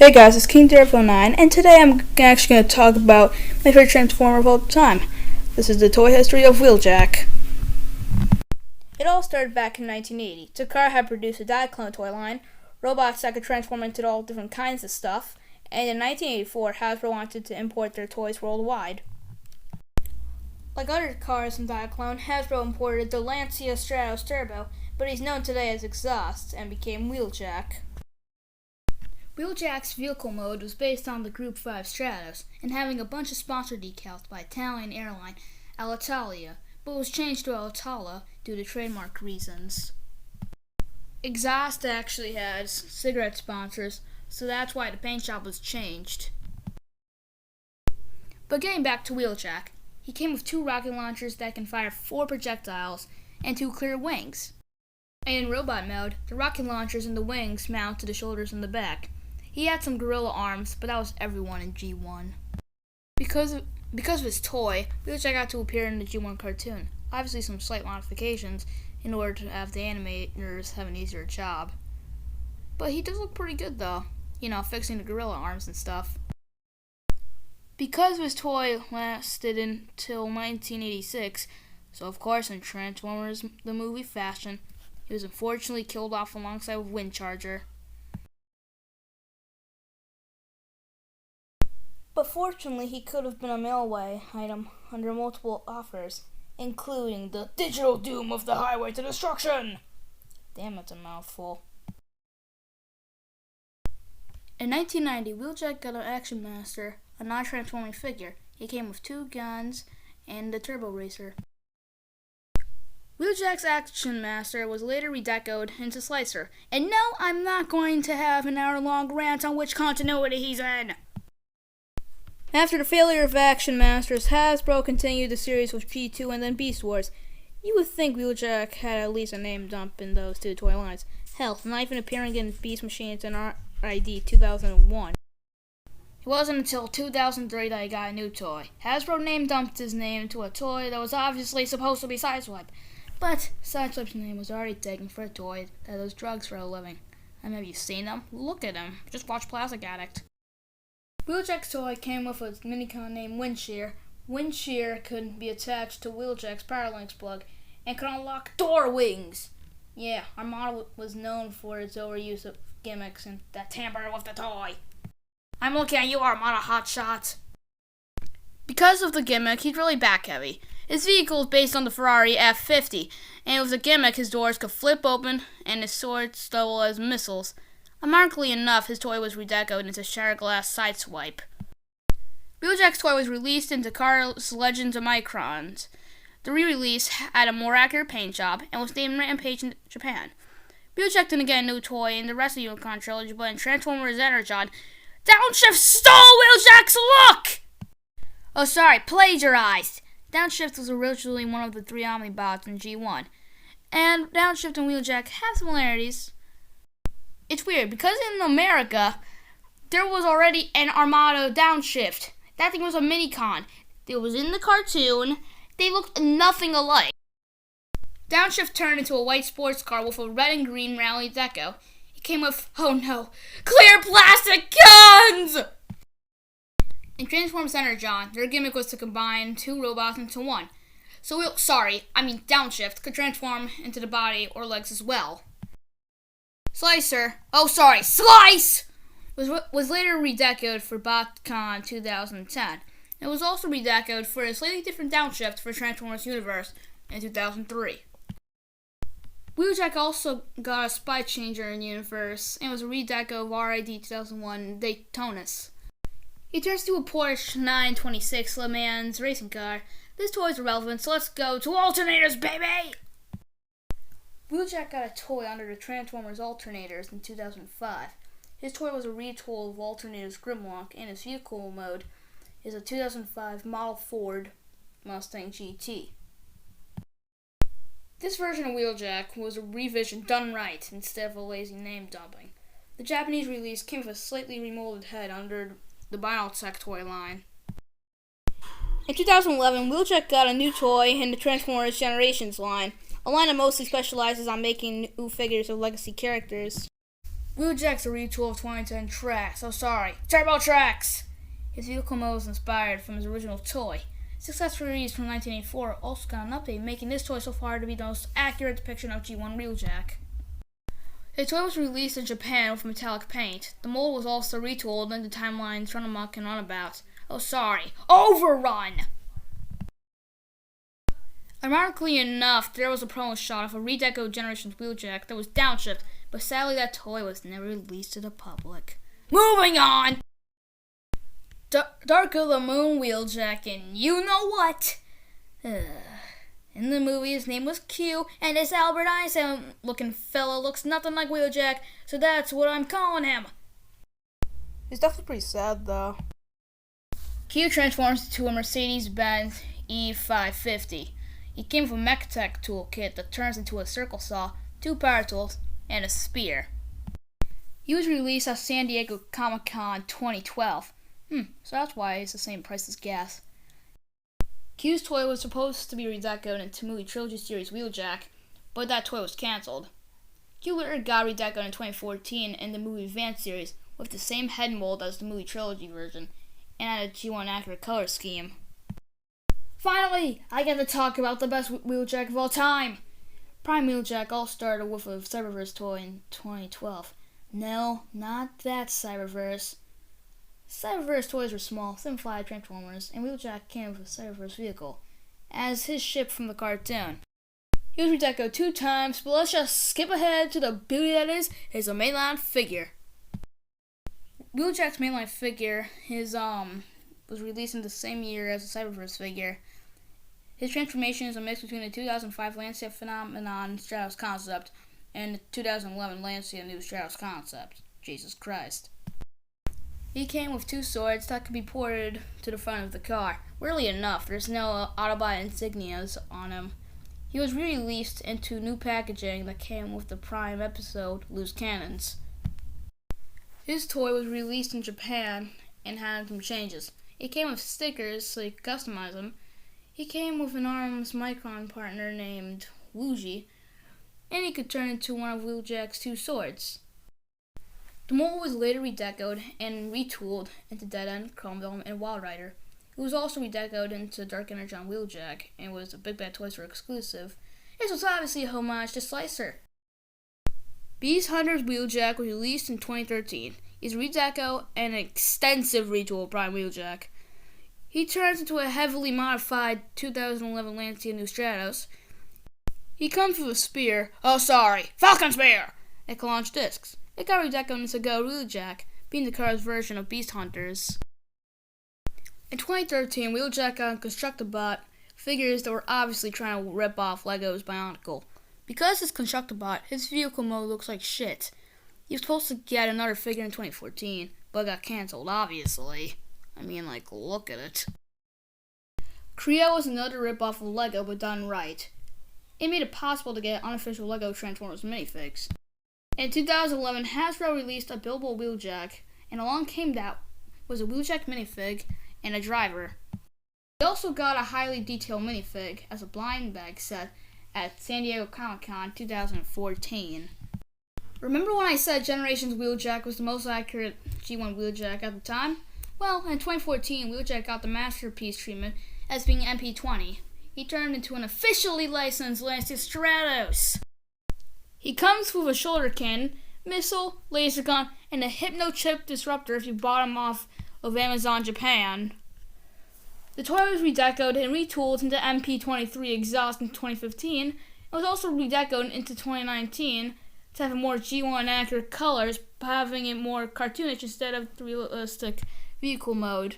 Hey guys, it's Ep1, and today I'm actually going to talk about my favorite Transformer of all time. This is the Toy History of Wheeljack. It all started back in 1980. Takara had produced a Diaclone toy line, robots that could transform into all different kinds of stuff, and in 1984, Hasbro wanted to import their toys worldwide. Like other cars in Diaclone, Hasbro imported the Lancia Stratos Turbo, but he's known today as Exhaust and became Wheeljack. Wheeljack's vehicle mode was based on the Group 5 Stratos and having a bunch of sponsor decals by Italian airline Alitalia, but was changed to Alitalia due to trademark reasons. Exhaust actually has cigarette sponsors, so that's why the paint job was changed. But getting back to Wheeljack, he came with 2 rocket launchers that can fire 4 projectiles and 2 clear wings. And in robot mode, the rocket launchers and the wings mount to the shoulders and the back. He had some gorilla arms, but that was everyone in G1. Because of his toy, Wheeljack got to appear in the G1 cartoon. Obviously some slight modifications in order to have the animators have an easier job. But he does look pretty good though, fixing the gorilla arms and stuff. Because his toy lasted until 1986, so of course in Transformers the movie fashion, he was unfortunately killed off alongside with Windcharger. But fortunately, he could have been a mail-away item under multiple offers, including the Digital Doom of the Highway to Destruction! Damn, that's a mouthful. In 1990, Wheeljack got an Action Master, a non-transforming figure. He came with 2 guns and a Turbo Racer. Wheeljack's Action Master was later redecoed into Slicer. And no, I'm not going to have an hour-long rant on which continuity he's in! After the failure of Action Masters, Hasbro continued the series with G2 and then Beast Wars. You would think Wheeljack had at least a name dump in those 2 toy lines. Hell, not even appearing in Beast Machines and RID 2001. It wasn't until 2003 that he got a new toy. Hasbro name dumped his name to a toy that was obviously supposed to be Sideswipe. But Sideswipe's name was already taken for a toy that does drugs for a living. Have you seen him? Look at him. Just watch Plastic Addict. Wheeljack's toy came with a minicon named Windshear. Windshear could be attached to Wheeljack's Powerlinks plug and could unlock door wings. Yeah, our model was known for its overuse of gimmicks and that tamper with the toy. I'm looking at you, Armada Hotshot. Because of the gimmick, he's really back heavy. His vehicle is based on the Ferrari F50, and with the gimmick, his doors could flip open and his swords double as missiles. Ironically enough, his toy was redecoed into Shattered Glass Sideswipe. Wheeljack's toy was released into Cars Legends of Microns. The re-release had a more accurate paint job and was named Rampage in Japan. Wheeljack didn't get a new toy in the rest of the Unicron trilogy, but in Transformers Energon, Downshift stole Wheeljack's look! Oh sorry, plagiarized! Downshift was originally one of the 3 Omnibots in G1, and Downshift and Wheeljack have similarities. It's weird, because in America, there was already an Armada Downshift. That thing was a minicon. It was in the cartoon. They looked nothing alike. Downshift turned into a white sports car with a red and green rally deco. It came with, oh no, clear plastic guns! In Transformers Energon, their gimmick was to combine 2 robots into 1. So Downshift could transform into the body or legs as well. Slice! Was later redecoed for BotCon 2010. It was also redecoed for a slightly different Downshift for Transformers Universe in 2003. Wheeljack also got a spy changer in Universe and was a redeco of RID 2001 Daytonas. He turns to a Porsche 926 Le Mans racing car. This toy is irrelevant, so let's go to alternators, baby! Wheeljack got a toy under the Transformers alternators in 2005. His toy was a retool of alternators Grimlock, and his vehicle mode is a 2005 Model Ford Mustang GT. This version of Wheeljack was a revision done right instead of a lazy name dumping. The Japanese release came with a slightly remolded head under the Binaltech toy line. In 2011, Wheeljack got a new toy in the Transformers Generations line, a line that mostly specializes on making new figures of legacy characters. Wheeljack's a retool of 2010 Tracks. Oh, sorry, Turbo Tracks! His vehicle mode was inspired from his original toy. Successful release from 1984 also got an update, making this toy so far to be the most accurate depiction of G1 Wheeljack. The toy was released in Japan with metallic paint. The mold was also retooled into timelines, run amok, and runabouts. Oh, sorry, Overrun! Ironically enough, there was a promo shot of a redecoed Generations Wheeljack that was downshipped, but sadly that toy was never released to the public. Moving on! Dark of the Moon Wheeljack, and you know what? In the movie, his name was Q, and this Albert Einstein looking fella looks nothing like Wheeljack, so that's what I'm calling him. He's definitely pretty sad, though. Q transforms into a Mercedes-Benz E550. He came with a Mechatech toolkit that turns into a circle saw, 2 power tools, and a spear. He was released at San Diego Comic-Con 2012. So that's why it's the same price as gas. Q's toy was supposed to be redecoed into movie trilogy series Wheeljack, but that toy was cancelled. Q later got redecoed in 2014 in the movie Van series with the same head mold as the movie trilogy version, and had a G1 accurate color scheme. Finally, I get to talk about the best Wheeljack of all time! Prime Wheeljack all started with a Cyberverse toy in 2012. No, not that Cyberverse. Cyberverse toys were small, simplified Transformers, and Wheeljack came with a Cyberverse vehicle, as his ship from the cartoon. He was redecoed 2 times, but let's just skip ahead to the beauty that is his mainline figure. Wheeljack's mainline figure, was released in the same year as the Cyberverse figure. His transformation is a mix between the 2005 Lancia Phenomenon Stratos concept and the 2011 Lancia New Stratos concept. Jesus Christ. He came with 2 swords that could be ported to the front of the car. Weirdly enough, there's no Autobot insignias on him. He was re-released into new packaging that came with the Prime episode Loose Cannons. His toy was released in Japan and had some changes. It came with stickers so you could customize them. He came with an ARMS Micron partner named Wuji, and he could turn into one of Wheeljack's 2 swords. The mold was later redecoed and retooled into Dead End, Chrome Dome, and Wild Rider. It was also redecoed into Dark Energy on Wheeljack and was a Big Bad Toy Store exclusive. This was obviously a homage to Slicer. Beast Hunter's Wheeljack was released in 2013. He's a redeco and an extensive retool of Prime Wheeljack. He turns into a heavily modified 2011 Lancia New Stratos. He comes with a spear, Falcon Spear, and can launch discs. It got redecoed into Go Wheeljack, being the car's version of Beast Hunters. In 2013, Wheeljack got Constructabot figures that were obviously trying to rip off Lego's Bionicle. Because it's Constructabot, his vehicle mode looks like shit. He was supposed to get another figure in 2014, but got cancelled, obviously. Look at it. Creo was another rip-off of Lego, but done right. It made it possible to get unofficial Lego Transformers minifigs. In 2011, Hasbro released a Bilbo Wheeljack, and along came that was a Wheeljack minifig and a driver. We also got a highly detailed minifig as a blind bag set at San Diego Comic-Con 2014. Remember when I said Generations Wheeljack was the most accurate G1 Wheeljack at the time? Well, in 2014, Wheeljack got the masterpiece treatment as being MP20. He turned into an officially licensed Lancia Stratos. He comes with a shoulder cannon, missile, laser gun, and a hypno-chip disruptor if you bought him off of Amazon Japan. The toy was redecoed and retooled into MP23 exhaust in 2015. It was also redecoed into 2019 to have more G1 accurate colors, by having it more cartoonish instead of the realistic vehicle mode.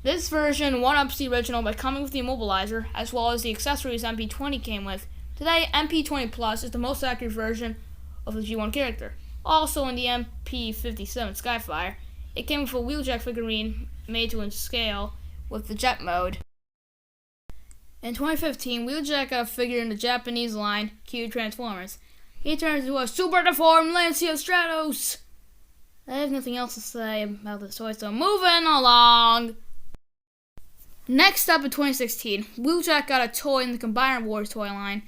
This version one-ups the original by coming with the immobilizer, as well as the accessories MP20 came with. Today, MP20 Plus is the most accurate version of the G1 character. Also in the MP57 Skyfire, it came with a Wheeljack figurine made to scale with the jet mode. In 2015, Wheeljack got a figure in the Japanese line, Q Transformers. He turns into a super deformed Lancia Stratos! I have nothing else to say about this toy, so moving along! Next up in 2016, Wheeljack got a toy in the Combiner Wars toy line,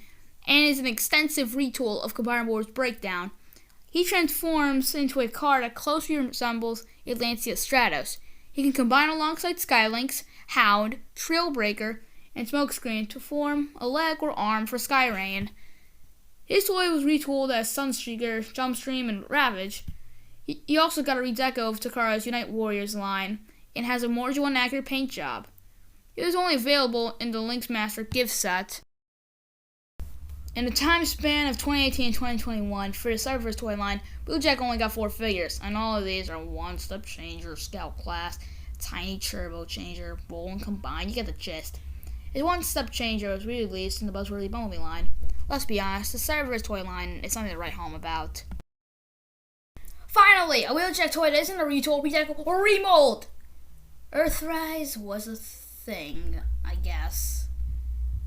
and is an extensive retool of Combiner Wars Breakdown. He transforms into a car that closely resembles a Lancia Stratos. He can combine alongside Skylynx, Hound, Trailbreaker, and Smokescreen to form a leg or arm for Skyrain. His toy was retooled as Sunstreaker, Jumpstream, and Ravage. He also got a redeco of Takara's Unite Warriors line and has a more accurate paint job. It was only available in the Lynx Master gift set. In the time span of 2018 and 2021, for the Cyberverse toy line, Wheeljack only got 4 figures, and all of these are One-Step Changer, Scout Class, Tiny Turbo Changer, Bull, and Combine. You get the gist. His One-Step Changer was re-released in the Buzzworthy Bumblebee line. Let's be honest, the Cyberverse toy line is something to write home about. Finally, a Wheeljack toy that isn't a retool, redeco, or remold! Earthrise was a thing, I guess.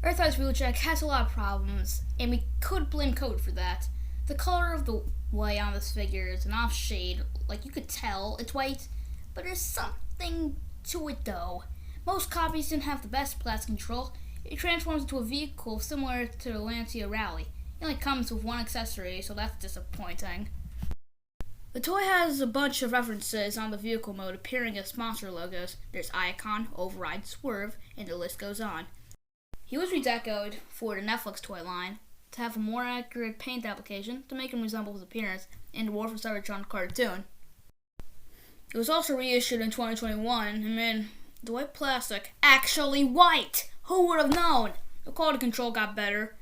Earthrise Wheeljack has a lot of problems, and we could blame code for that. The color of the white on this figure is an off shade, like you could tell it's white, but there's something to it though. Most copies didn't have the best blast control. It transforms into a vehicle similar to the Lancia Rally. It only comes with one accessory, so that's disappointing. The toy has a bunch of references on the vehicle mode appearing as sponsor logos. There's Icon, Override, Swerve, and the list goes on. He was redecoed for the Netflix toy line to have a more accurate paint application to make him resemble his appearance in the War for Cybertron cartoon. It was also reissued in 2021 and made the white plastic actually white! Who would have known? The quality control got better.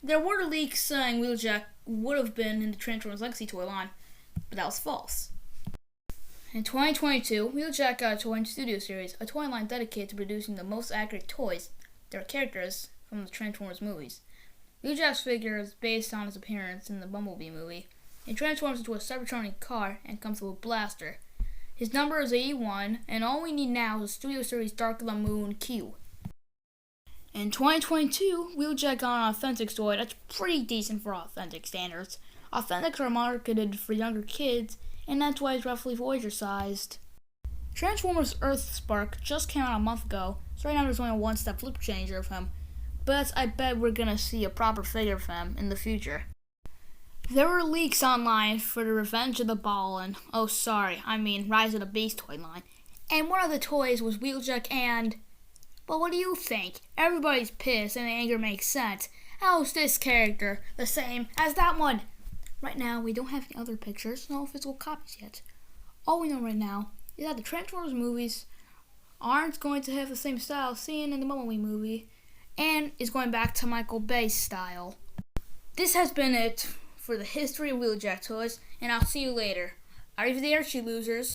There were leaks saying Wheeljack would have been in the Transformers Legacy toy line, but that was false. In 2022, Wheeljack got a toy and studio series, a toy line dedicated to producing the most accurate toys. Their characters from the Transformers movies. Wheeljack's figure is based on his appearance in the Bumblebee movie. He transforms into a Cybertronic car and comes with a blaster. His number is Ep1, and all we need now is a Studio Series Dark of the Moon Q. In 2022, Wheeljack got an Authentics toy that's pretty decent for authentic standards. Authentics are marketed for younger kids, and that's why it's roughly Voyager-sized. Transformers Earthspark just came out a month ago, so right now there's only a one-step flip changer of him, but I bet we're gonna see a proper figure of him in the future. There were leaks online for the Revenge of the Ballin', Rise of the Beast toy line, and one of the toys was Wheeljack and... Well, what do you think? Everybody's pissed and the anger makes sense. How's this character the same as that one? Right now, we don't have any other pictures, no physical copies yet. All we know right now is that the Transformers movies aren't going to have the same style seen in the Bumblebee movie, and is going back to Michael Bay's style. This has been it for the history of Wheeljack toys, and I'll see you later. Arrivederci, losers.